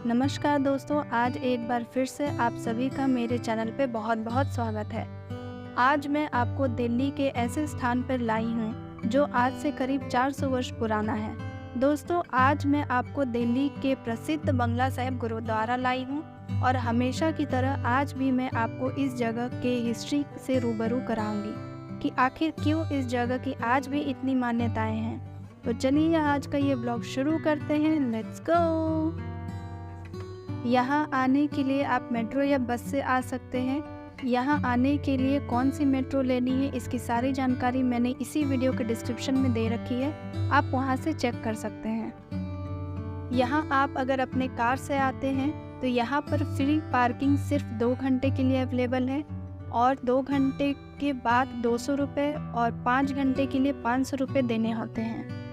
नमस्कार दोस्तों, आज एक बार फिर से आप सभी का मेरे चैनल पे बहुत बहुत स्वागत है। आज मैं आपको दिल्ली के ऐसे स्थान पर लाई हूँ जो आज से करीब 400 वर्ष पुराना है। दोस्तों, आज मैं आपको दिल्ली के प्रसिद्ध बंगला साहिब गुरुद्वारा लाई हूँ और हमेशा की तरह आज भी मैं आपको इस जगह के हिस्ट्री से रूबरू कराऊंगी कि आखिर क्यों इस जगह की आज भी इतनी मान्यताएं हैं। तो चलिए आज का ये ब्लॉग शुरू करते हैं। लेट्स गो। यहाँ आने के लिए आप मेट्रो या बस से आ सकते हैं। यहाँ आने के लिए कौन सी मेट्रो लेनी है इसकी सारी जानकारी मैंने इसी वीडियो के डिस्क्रिप्शन में दे रखी है, आप वहाँ से चेक कर सकते हैं। यहाँ आप अगर अपने कार से आते हैं तो यहाँ पर फ्री पार्किंग सिर्फ 2 घंटे के लिए अवेलेबल है और 2 घंटे के बाद 200 रुपये और 5 घंटे के लिए 500 रुपये देने होते हैं।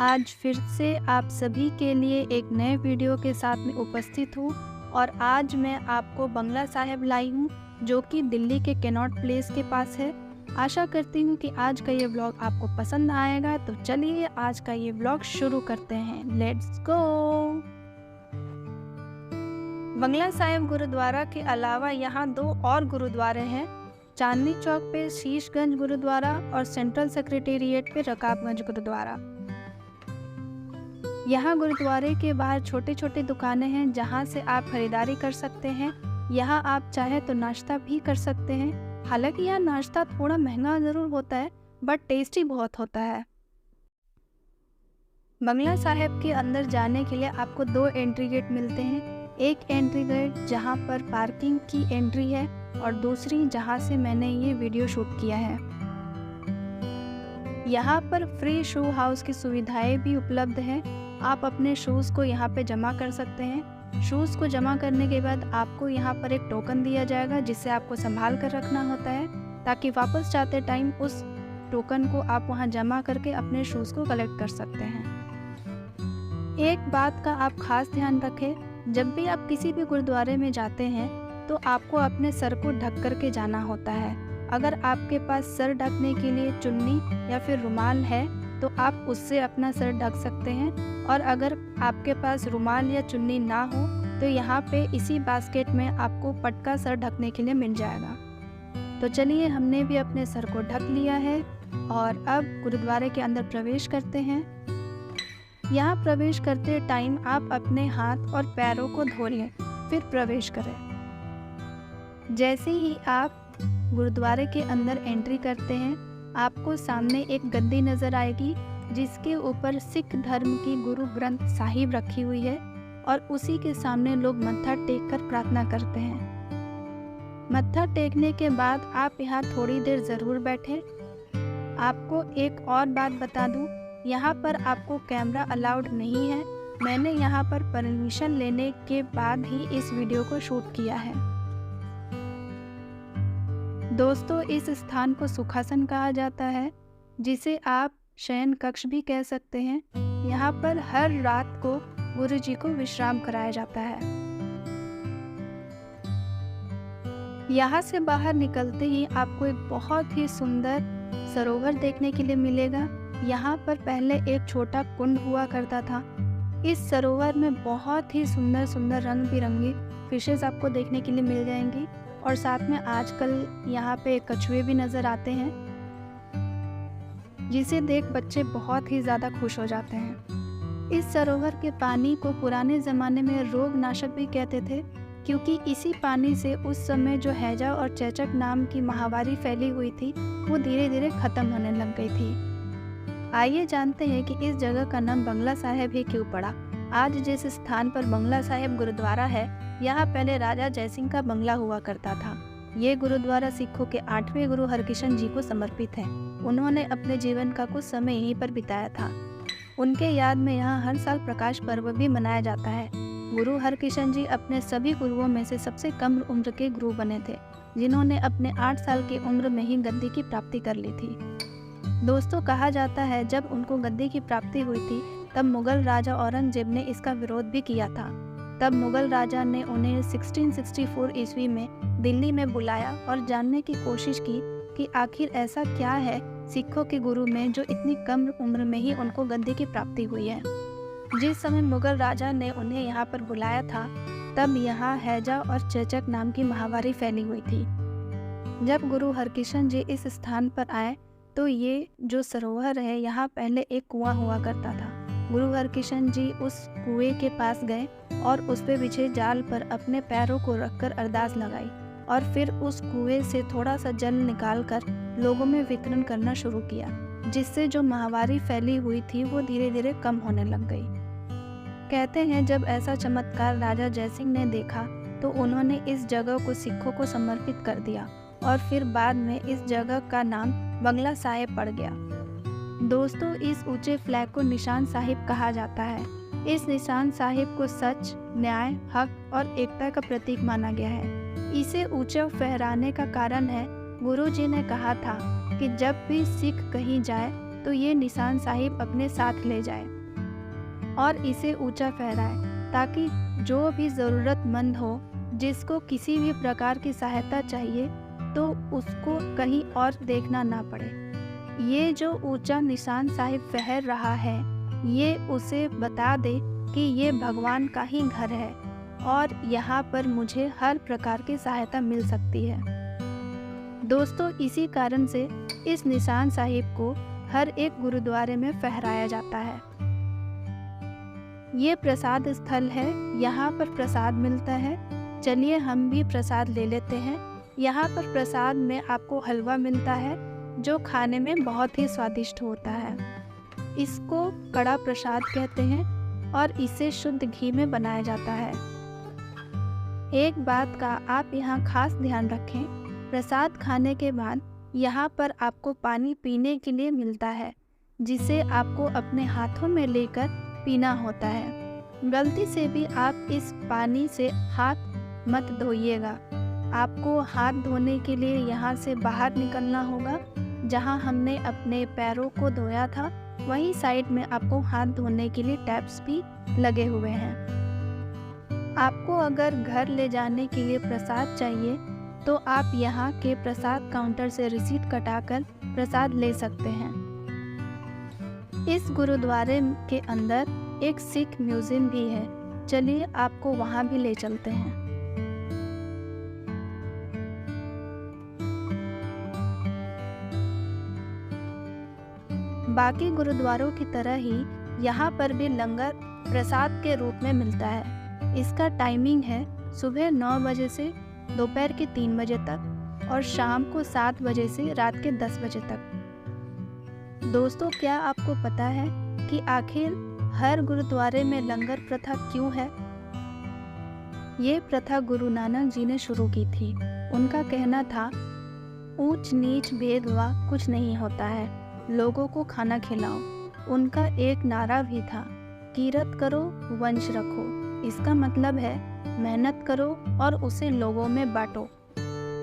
आज फिर से आप सभी के लिए एक नए वीडियो के साथ में उपस्थित हूँ और आज मैं आपको बंगला साहिब लाई हूँ जो कि दिल्ली के कैनॉट प्लेस के पास है। आशा करती हूँ कि आज का ये व्लॉग आपको पसंद आएगा। तो चलिए आज का ये व्लॉग शुरू करते हैं। Let's go. बंगला साहिब गुरुद्वारा के अलावा यहाँ 2 और गुरुद्वारे हैं। चांदनी चौक पे शीशगंज गुरुद्वारा और सेंट्रल सेक्रेटेरिएट पे रकाबगंज गुरुद्वारा। यहाँ गुरुद्वारे के बाहर छोटे छोटे दुकानें हैं जहाँ से आप खरीदारी कर सकते हैं। यहाँ आप चाहे तो नाश्ता भी कर सकते हैं। हालांकि यहाँ नाश्ता थोड़ा महंगा ज़रूर होता है बट टेस्टी बहुत होता है। बंगला साहिब के अंदर जाने के लिए आपको 2 एंट्री गेट मिलते हैं। एक एंट्री गेट जहाँ पर पार्किंग की एंट्री है और दूसरी जहाँ से मैंने ये वीडियो शूट किया है। यहाँ पर फ्री शू हाउस की सुविधाएं भी उपलब्ध हैं। आप अपने शूज़ को यहाँ पे जमा कर सकते हैं। शूज़ को जमा करने के बाद आपको यहाँ पर एक टोकन दिया जाएगा जिसे आपको संभाल कर रखना होता है ताकि वापस जाते टाइम उस टोकन को आप वहाँ जमा करके अपने शूज़ को कलेक्ट कर सकते हैं। एक बात का आप खास ध्यान रखें, जब भी आप किसी भी गुरुद्वारे में जाते हैं तो आपको अपने सर को ढक कर के जाना होता है। अगर आपके पास सर ढकने के लिए चुन्नी या फिर रुमाल है तो आप उससे अपना सर ढक सकते हैं और अगर आपके पास रुमाल या चुन्नी ना हो तो यहाँ पे इसी बास्केट में आपको पटका सर ढकने के लिए मिल जाएगा। तो चलिए हमने भी अपने सर को ढक लिया है और अब गुरुद्वारे के अंदर प्रवेश करते हैं। यहाँ प्रवेश करते टाइम आप अपने हाथ और पैरों को धो लें फिर प्रवेश करें। जैसे ही आप गुरुद्वारे के अंदर एंट्री करते हैं आपको सामने एक गद्दी नज़र आएगी जिसके ऊपर सिख धर्म की गुरु ग्रंथ साहिब रखी हुई है और उसी के सामने लोग मत्था टेक कर प्रार्थना करते हैं। मत्था टेकने के बाद आप यहाँ थोड़ी देर ज़रूर बैठें। आपको एक और बात बता दूँ, यहाँ पर आपको कैमरा अलाउड नहीं है। मैंने यहाँ पर परमिशन लेने के बाद ही इस वीडियो को शूट किया है। दोस्तों, इस स्थान को सुखासन कहा जाता है जिसे आप शयन कक्ष भी कह सकते हैं। यहाँ पर हर रात को गुरु जी को विश्राम कराया जाता है। यहाँ से बाहर निकलते ही आपको एक बहुत ही सुंदर सरोवर देखने के लिए मिलेगा। यहाँ पर पहले एक छोटा कुंड हुआ करता था। इस सरोवर में बहुत ही सुंदर सुंदर रंग बिरंगी फिशेस आपको देखने के लिए मिल जाएंगी और साथ में आजकल यहाँ पे कछुए भी नज़र आते हैं जिसे देख बच्चे बहुत ही ज़्यादा खुश हो जाते हैं। इस सरोवर के पानी को पुराने ज़माने में रोग नाशक भी कहते थे क्योंकि इसी पानी से उस समय जो हैजा और चेचक नाम की महामारी फैली हुई थी वो धीरे धीरे ख़त्म होने लग गई थी। आइए जानते हैं कि इस जगह का नाम बंगला साहिब ही क्यों पड़ा। आज जिस स्थान पर बंगला साहिब गुरुद्वारा है यहाँ पहले राजा जयसिंह का बंगला हुआ करता था। ये गुरुद्वारा सिखों के 8वें गुरु हरकिशन जी को समर्पित है। उन्होंने अपने जीवन का कुछ समय यहीं पर बिताया था। उनके याद में यहाँ हर साल प्रकाश पर्व भी मनाया जाता है। गुरु हरकिशन जी अपने सभी गुरुओं में से सबसे कम उम्र के गुरु बने थे जिन्होंने अपने 8 साल की उम्र में ही गद्दी की प्राप्ति कर ली थी। दोस्तों, कहा जाता है जब उनको गद्दी की प्राप्ति हुई थी तब मुगल राजा औरंगजेब ने इसका विरोध भी किया था। तब मुगल राजा ने उन्हें 1664 ईस्वी में दिल्ली में बुलाया और जानने की कोशिश की कि आखिर ऐसा क्या है सिखों के गुरु में जो इतनी कम उम्र में ही उनको गद्दी की प्राप्ति हुई है। जिस समय मुगल राजा ने उन्हें यहाँ पर बुलाया था, तब यहाँ हैजा और चेचक नाम की महामारी फैली हुई थी। जब गुरु हरकिशन जी इस स्थान पर आए तो ये जो सरोवर है, यहाँ पहले एक कुआं हुआ करता था। गुरु हरकिशन जी उस कुएं के पास गए और उस पे बिछे जाल पर अपने पैरों को रखकर अरदास लगाई और फिर उस कुएं से थोड़ा सा जल निकालकर लोगों में वितरण करना शुरू किया, जिससे जो महामारी फैली हुई थी वो धीरे धीरे कम होने लग गई। कहते हैं जब ऐसा चमत्कार राजा जयसिंह ने देखा तो उन्होंने इस जगह को सिखों को समर्पित कर दिया और फिर बाद में इस जगह का नाम बंगला साहिब पड़ गया। दोस्तों, इस ऊंचे फ्लैग को निशान साहिब कहा जाता है। इस निशान साहिब को सच, न्याय, हक और एकता का प्रतीक माना गया है। इसे ऊंचा फहराने का कारण है, गुरु जी ने कहा था कि जब भी सिख कहीं जाए तो ये निशान साहिब अपने साथ ले जाए और इसे ऊंचा फहराए, ताकि जो भी ज़रूरतमंद हो, जिसको किसी भी प्रकार की सहायता चाहिए, तो उसको कहीं और देखना ना पड़े। ये जो ऊंचा निशान साहिब फहर रहा है, ये उसे बता दे कि ये भगवान का ही घर है और यहाँ पर मुझे हर प्रकार की सहायता मिल सकती है। दोस्तों, इसी कारण से इस निशान साहिब को हर एक गुरुद्वारे में फहराया जाता है। ये प्रसाद स्थल है, यहाँ पर प्रसाद मिलता है। चलिए हम भी प्रसाद ले लेते हैं। यहाँ पर प्रसाद में आपको हलवा मिलता है, जो खाने में बहुत ही स्वादिष्ट होता है। इसको कड़ा प्रसाद कहते हैं और इसे शुद्ध घी में बनाया जाता है। एक बात का आप यहाँ खास ध्यान रखें, प्रसाद खाने के बाद यहाँ पर आपको पानी पीने के लिए मिलता है, जिसे आपको अपने हाथों में लेकर पीना होता है। गलती से भी आप इस पानी से हाथ मत धोइएगा। आपको हाथ धोने के लिए यहाँ से बाहर निकलना होगा। जहाँ हमने अपने पैरों को धोया था, वहीं साइड में आपको हाथ धोने के लिए टैप्स भी लगे हुए हैं। आपको अगर घर ले जाने के लिए प्रसाद चाहिए तो आप यहाँ के प्रसाद काउंटर से रिसीट कटाकर प्रसाद ले सकते हैं। इस गुरुद्वारे के अंदर एक सिख म्यूजियम भी है। चलिए आपको वहाँ भी ले चलते हैं। बाकी गुरुद्वारों की तरह ही यहाँ पर भी लंगर प्रसाद के रूप में मिलता है। इसका टाइमिंग है सुबह 9 बजे से दोपहर के 3 बजे तक और शाम को 7 बजे से रात के 10 बजे तक। दोस्तों, क्या आपको पता है कि आखिर हर गुरुद्वारे में लंगर प्रथा क्यों है? ये प्रथा गुरु नानक जी ने शुरू की थी। उनका कहना था, ऊंच नीच भेदभाव कुछ नहीं होता है, लोगों को खाना खिलाओ। उनका एक नारा भी था, कीरत करो वंश रखो। इसका मतलब है मेहनत करो और उसे लोगों में बांटो।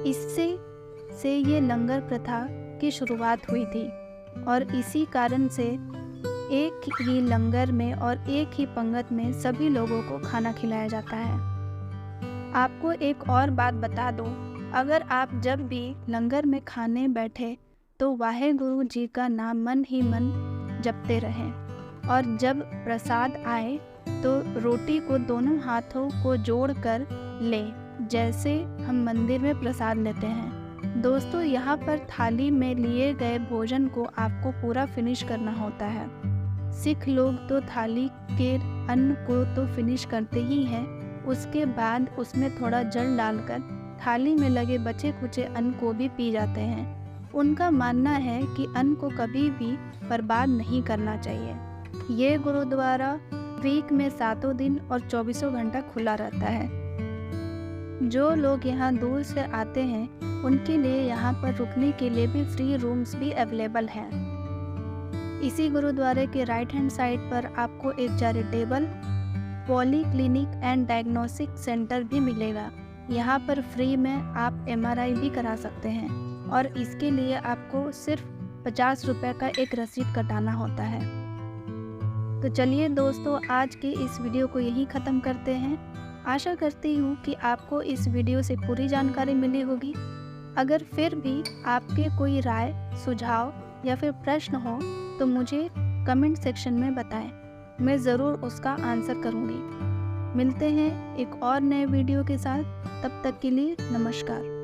इससे ये लंगर प्रथा की शुरुआत हुई थी और इसी कारण से एक ही लंगर में और एक ही पंगत में सभी लोगों को खाना खिलाया जाता है। आपको एक और बात बता दूं, अगर आप जब भी लंगर में खाने बैठे तो वाहे गुरु जी का नाम मन ही मन जपते रहें और जब प्रसाद आए तो रोटी को दोनों हाथों को जोड़कर लें, जैसे हम मंदिर में प्रसाद लेते हैं। दोस्तों, यहाँ पर थाली में लिए गए भोजन को आपको पूरा फिनिश करना होता है। सिख लोग तो थाली के अन्न को तो फिनिश करते ही हैं, उसके बाद उसमें थोड़ा जल डालकर थाली में लगे बचे कुचे अन्न को भी पी जाते हैं। उनका मानना है कि अन्न को कभी भी बर्बाद नहीं करना चाहिए। ये गुरुद्वारा वीक में 7 दिन और 24 घंटा खुला रहता है। जो लोग यहाँ दूर से आते हैं उनके लिए यहाँ पर रुकने के लिए भी फ्री रूम्स भी अवेलेबल हैं। इसी गुरुद्वारे के राइट हैंड साइड पर आपको एक charitable poly clinic and diagnostic centre भी मिलेगा। यहाँ पर फ्री में आप MRI भी करा सकते हैं और इसके लिए आपको सिर्फ 50 रुपये का एक रसीद कटाना होता है। तो चलिए दोस्तों, आज के इस वीडियो को यहीं ख़त्म करते हैं। आशा करती हूँ कि आपको इस वीडियो से पूरी जानकारी मिली होगी। अगर फिर भी आपके कोई राय, सुझाव या फिर प्रश्न हो तो मुझे कमेंट सेक्शन में बताएं। मैं ज़रूर उसका आंसर करूँगी। मिलते हैं एक और नए वीडियो के साथ, तब तक के लिए नमस्कार।